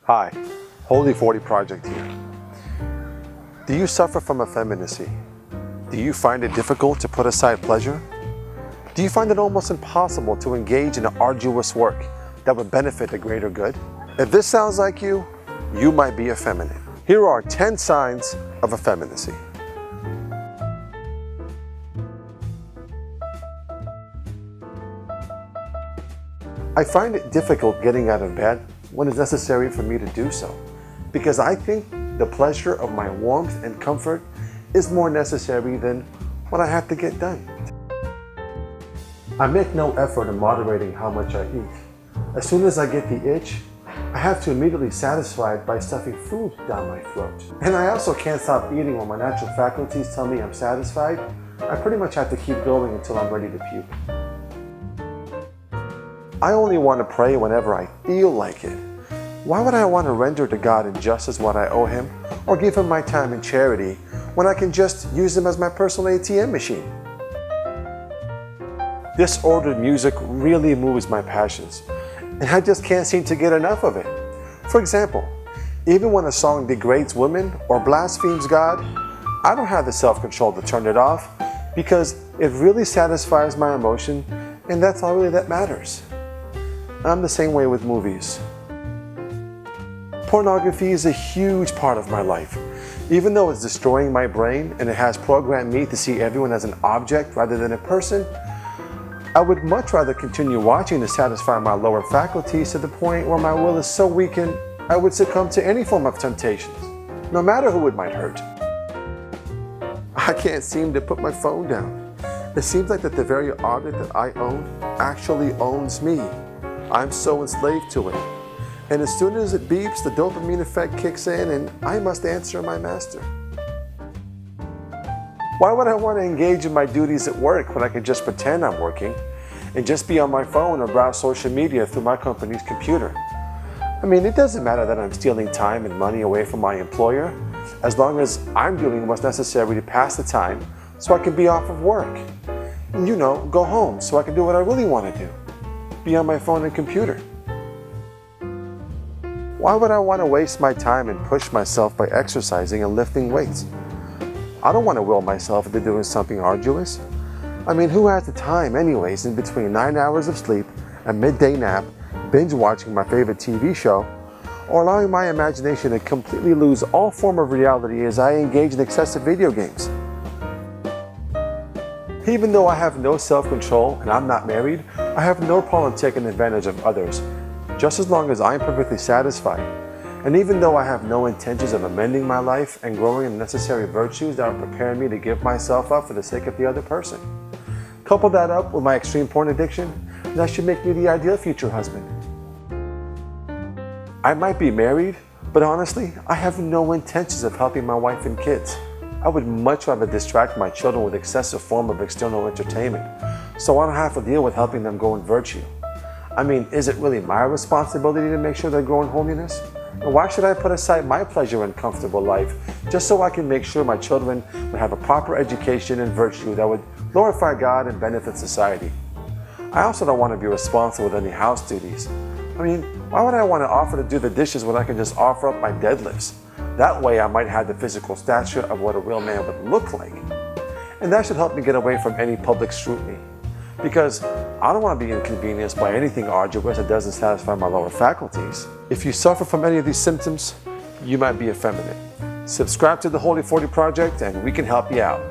Hi, Holy 40 Project here. Do you suffer from effeminacy? Do you find it difficult to put aside pleasure? Do you find it almost impossible to engage in arduous work that would benefit the greater good? If this sounds like you might be effeminate. Here are 10 signs of effeminacy. I find it difficult getting out of bed when it's necessary for me to do so, because I think the pleasure of my warmth and comfort is more necessary than what I have to get done. I make no effort in moderating how much I eat. As soon as I get the itch, I have to immediately satisfy it by stuffing food down my throat. And I also can't stop eating when my natural faculties tell me I'm satisfied. I pretty much have to keep going until I'm ready to puke. I only want to pray whenever I feel like it. Why would I want to render to God in justice what I owe Him, or give Him my time in charity, when I can just use Him as my personal ATM machine? Disordered music really moves my passions, and I just can't seem to get enough of it. For example, even when a song degrades women or blasphemes God, I don't have the self-control to turn it off, because it really satisfies my emotion, and that's all really that matters. I'm the same way with movies. Pornography is a huge part of my life. Even though it's destroying my brain and it has programmed me to see everyone as an object rather than a person, I would much rather continue watching to satisfy my lower faculties to the point where my will is so weakened I would succumb to any form of temptations, no matter who it might hurt. I can't seem to put my phone down. It seems like that the very object that I own actually owns me. I'm so enslaved to it. And as soon as it beeps, the dopamine effect kicks in and I must answer my master. Why would I want to engage in my duties at work when I can just pretend I'm working and just be on my phone or browse social media through my company's computer? I mean, it doesn't matter that I'm stealing time and money away from my employer, as long as I'm doing what's necessary to pass the time so I can be off of work. You know, go home so I can do what I really want to do. Be on my phone and computer. Why would I want to waste my time and push myself by exercising and lifting weights? I don't want to will myself into doing something arduous. I mean, who has the time anyways in between 9 hours of sleep, a midday nap, binge watching my favorite TV show, or allowing my imagination to completely lose all form of reality as I engage in excessive video games? Even though I have no self-control and I'm not married, I have no problem taking advantage of others, just as long as I'm perfectly satisfied. And even though I have no intentions of amending my life and growing in the necessary virtues that will prepare me to give myself up for the sake of the other person. Couple that up with my extreme porn addiction, and that should make me the ideal future husband. I might be married, but honestly, I have no intentions of helping my wife and kids. I would much rather distract my children with excessive form of external entertainment, so I don't have to deal with helping them grow in virtue. I mean, is it really my responsibility to make sure they grow in holiness? And why should I put aside my pleasure and comfortable life just so I can make sure my children would have a proper education and virtue that would glorify God and benefit society? I also don't want to be responsible with any house duties. I mean, why would I want to offer to do the dishes when I can just offer up my deadlifts? That way I might have the physical stature of what a real man would look like. And that should help me get away from any public scrutiny. Because I don't want to be inconvenienced by anything arduous that doesn't satisfy my lower faculties. If you suffer from any of these symptoms, you might be effeminate. Subscribe to the Holy 40 Project and we can help you out.